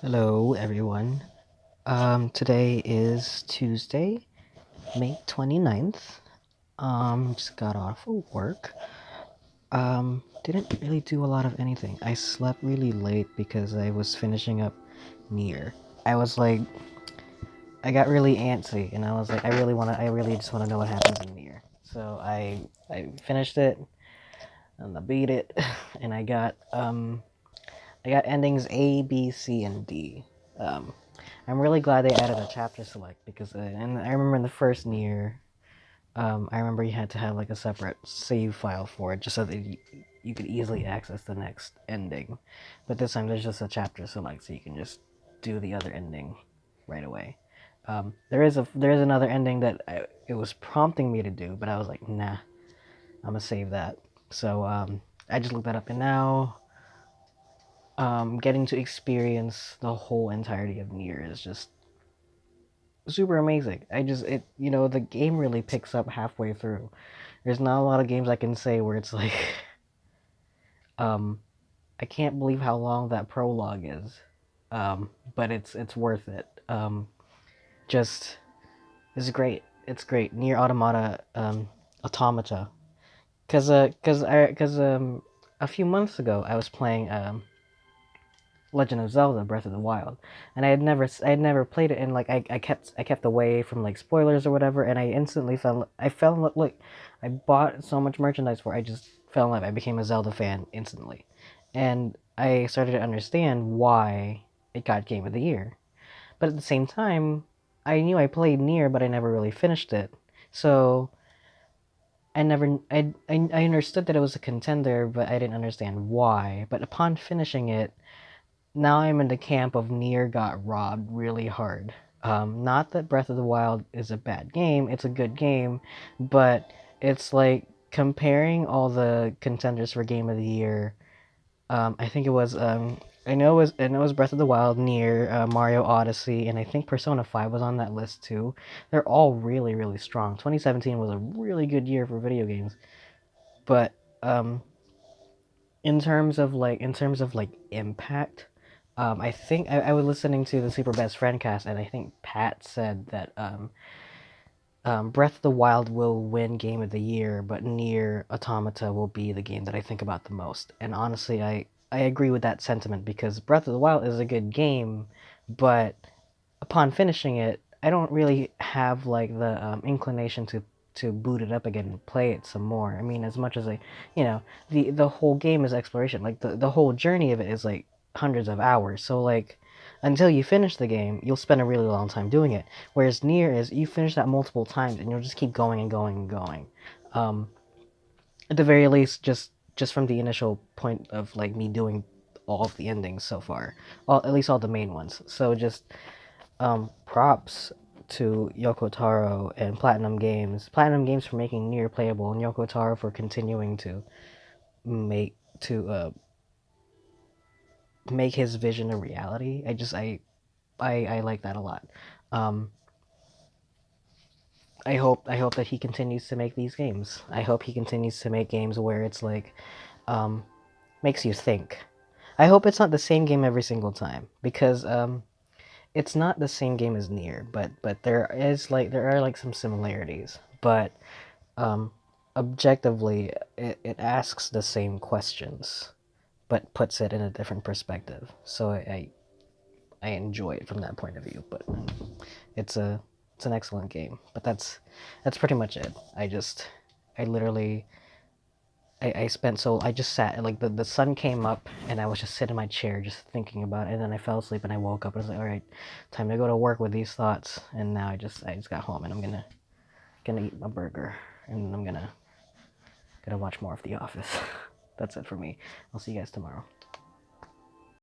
Hello, everyone. Today is Tuesday, May 29th. Just got off of work. Didn't really do a lot of anything. I slept really late because I was finishing up Nier. I was like, I got really antsy, and I was like, I really just wanna know what happens in Nier. So I finished it, and I beat it, and I got endings A, B, C, and D. Um, I'm really glad they added a chapter select because, and I remember in the first Nier, I remember you had to have like a separate save file for it just so that you could easily access the next ending. But this time there's just a chapter select, so you can just do the other ending right away. There is another ending that it was prompting me to do, but I was like, nah, I'm gonna save that. So I just looked that up, and now getting to experience the whole entirety of Nier is just super amazing. The game really picks up halfway through. There's not a lot of games I can say where it's like, um, I can't believe how long that prologue is, but it's worth it. Just it's great. It's great. Near Automata, cause a few months ago I was playing Legend of Zelda Breath of the Wild, and I had never played it, and like I kept away from like spoilers or whatever, and I fell in love. Like, I bought so much merchandise for it, I just fell in love. I became a Zelda fan instantly, and I started to understand why it got Game of the Year. But at the same time, I knew I played Nier, but I never really finished it. So I understood that it was a contender, but I didn't understand why. But upon finishing it, now I'm in the camp of Nier got robbed really hard. Not that Breath of the Wild is a bad game, it's a good game, but it's like comparing all the contenders for Game of the Year. I think it was I know it was Breath of the Wild, Nier, Mario Odyssey, and I think Persona 5 was on that list too. They're all really really strong. 2017 was a really good year for video games, but um, in terms of like impact, I think I was listening to the Super Best Friend cast, and I think Pat said that Breath of the Wild will win Game of the Year, but Nier Automata will be the game that I think about the most. And honestly, I agree with that sentiment because Breath of the Wild is a good game, but upon finishing it, I don't really have like the inclination to boot it up again and play it some more. I mean, as much as the whole game is exploration. Like the whole journey of it is like hundreds of hours. So like until you finish the game, you'll spend a really long time doing it. Whereas Nier is you finish that multiple times and you'll just keep going and going and going. Um, at the very least, just from the initial point of like me doing all of the endings so far, at least all the main ones. So just props to Yoko Taro and Platinum Games. Platinum Games for making Nier playable, and Yoko Taro for continuing to make to make his vision a reality. I like that a lot. Um, I hope that he continues to make these games. I hope he continues to make games where it's like um, makes you think. I hope it's not the same game every single time because it's not the same game as Nier, but there are like some similarities, but um, objectively it asks the same questions, but puts it in a different perspective. So I enjoy it from that point of view. But it's a it's an excellent game. But that's pretty much it. I literally I spent so I just sat like the sun came up and I was just sitting in my chair just thinking about it, and then I fell asleep and I woke up and I was like, all right, time to go to work with these thoughts. And now I just got home and I'm gonna eat my burger and I'm gonna watch more of The Office. That's it for me. I'll see you guys tomorrow.